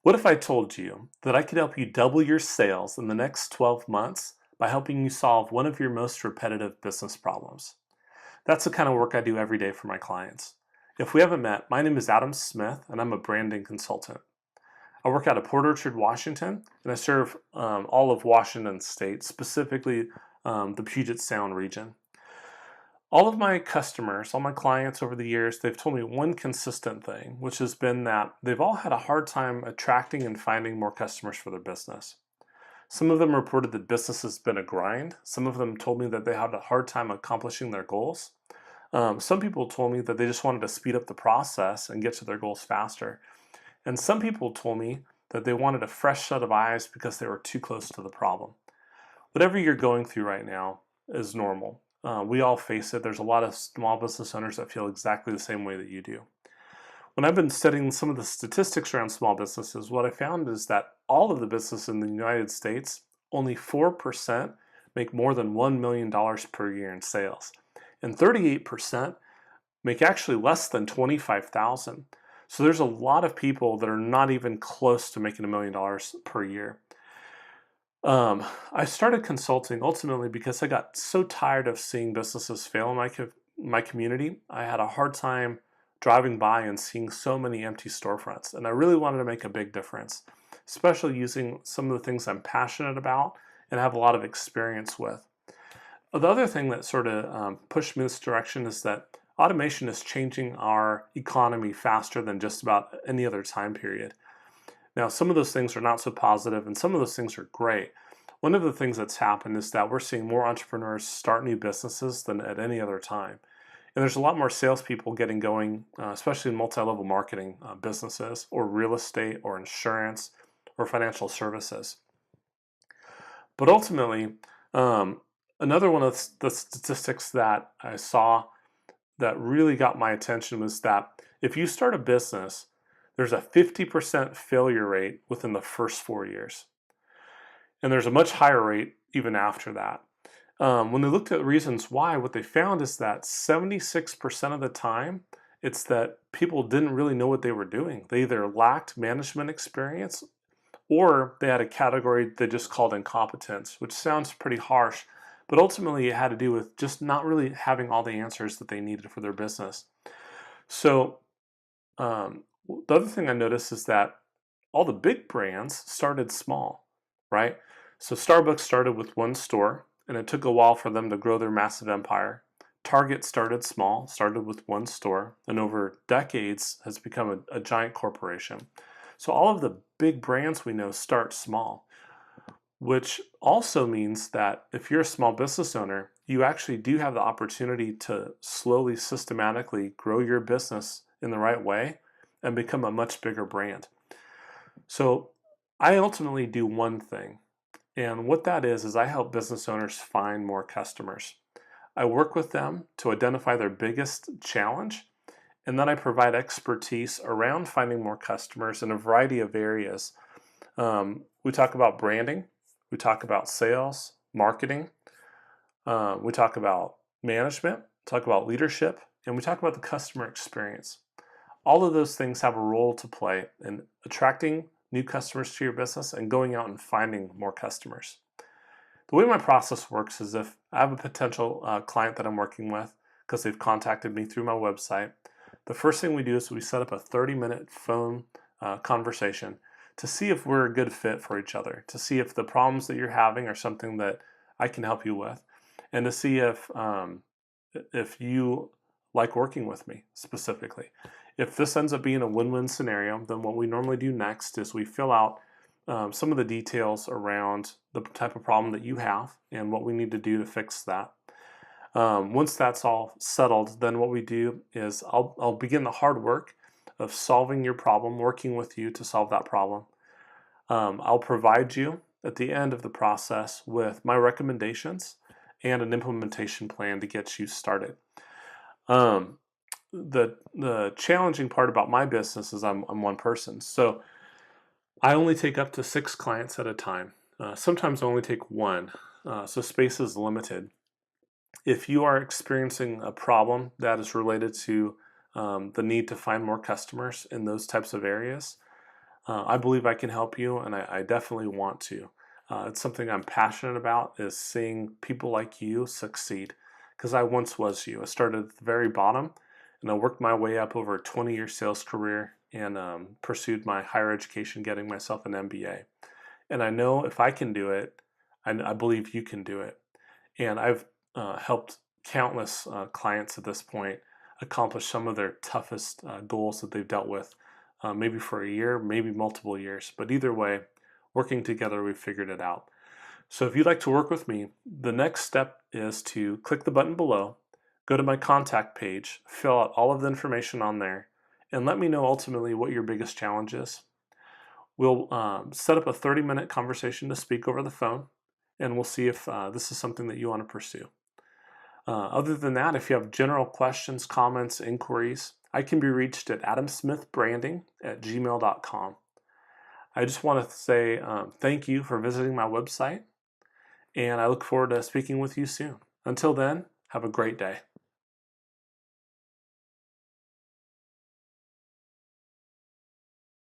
What if I told you that I could help you double your sales in the next 12 months by helping you solve one of your most repetitive business problems? That's the kind of work I do every day for my clients. If we haven't met, my name is Adam Smith and I'm a branding consultant. I work out of Port Orchard, Washington, and I serve all of Washington state, specifically the Puget Sound region. All of my customers, all my clients over the years, they've told me one consistent thing, which has been that they've all had a hard time attracting and finding more customers for their business. Some of them reported that business has been a grind. Some of them told me that they had a hard time accomplishing their goals. Some people told me that they just wanted to speed up the process and get to their goals faster. And some people told me that they wanted a fresh set of eyes because they were too close to the problem. Whatever you're going through right now is normal. We all face it. There's a lot of small business owners that feel exactly the same way that you do. When I've been studying some of the statistics around small businesses, what I found is that all of the businesses in the United States, only 4% make more than $1 million per year in sales. And 38% make actually less than 25,000. So there's a lot of people that are not even close to making $1 million per year. I started consulting ultimately because I got so tired of seeing businesses fail in my community. I had a hard time driving by and seeing so many empty storefronts, and I really wanted to make a big difference, especially using some of the things I'm passionate about and have a lot of experience with. The other thing that sort of pushed me this direction is that automation is changing our economy faster than just about any other time period. Now, some of those things are not so positive, and some of those things are great. One of the things that's happened is that we're seeing more entrepreneurs start new businesses than at any other time. And there's a lot more salespeople getting going, especially in multi-level marketing businesses, or real estate, or insurance, or financial services. But ultimately, another one of the statistics that I saw that really got my attention was that if you start a business, there's a 50% failure rate within the first 4 years. And there's a much higher rate even after that. When they looked at reasons why, what they found is that 76% of the time, it's that people didn't really know what they were doing. They either lacked management experience or they had a category they just called incompetence, which sounds pretty harsh, but ultimately it had to do with just not really having all the answers that they needed for their business. So, the other thing I noticed is that all the big brands started small, right? So Starbucks started with one store, and it took a while for them to grow their massive empire. Target started small, started with one store, and over decades has become a giant corporation. So all of the big brands we know start small, which also means that if you're a small business owner, you actually do have the opportunity to slowly, systematically grow your business in the right way and become a much bigger brand. So I ultimately do one thing, and what that is I help business owners find more customers. I work with them to identify their biggest challenge, and then I provide expertise around finding more customers in a variety of areas. We talk about branding, we talk about sales, marketing, we talk about management, talk about leadership, and we talk about the customer experience. All of those things have a role to play in attracting new customers to your business and going out and finding more customers. The way my process works is if I have a potential client that I'm working with because they've contacted me through my website, the first thing we do is we set up a 30-minute phone conversation to see if we're a good fit for each other, to see if the problems that you're having are something that I can help you with, and to see if you like working with me specifically. If this ends up being a win-win scenario, then what we normally do next is we fill out some of the details around the type of problem that you have and what we need to do to fix that. Once that's all settled, then what we do is I'll begin the hard work of solving your problem, working with you to solve that problem. I'll provide you at the end of the process with my recommendations and an implementation plan to get you started. The challenging part about my business is I'm one person, so I only take up to 6 clients at a time. Sometimes I only take one, so space is limited. If you are experiencing a problem that is related to the need to find more customers in those types of areas, I believe I can help you, and I definitely want to. It's something I'm passionate about, is seeing people like you succeed, because I once was you. I started at the very bottom, and I worked my way up over a 20-year sales career and pursued my higher education, getting myself an MBA. And I know if I can do it, I believe you can do it. And I've helped countless clients at this point accomplish some of their toughest goals that they've dealt with, maybe for a year, maybe multiple years. But either way, working together, we've figured it out. So if you'd like to work with me, the next step is to click the button below, go to my contact page, fill out all of the information on there, and let me know ultimately what your biggest challenge is. We'll set up a 30-minute conversation to speak over the phone, and we'll see if this is something that you want to pursue. Other than that, if you have general questions, comments, inquiries, I can be reached at adamsmithbranding@gmail.com. I just want to say thank you for visiting my website, and I look forward to speaking with you soon. Until then, have a great day.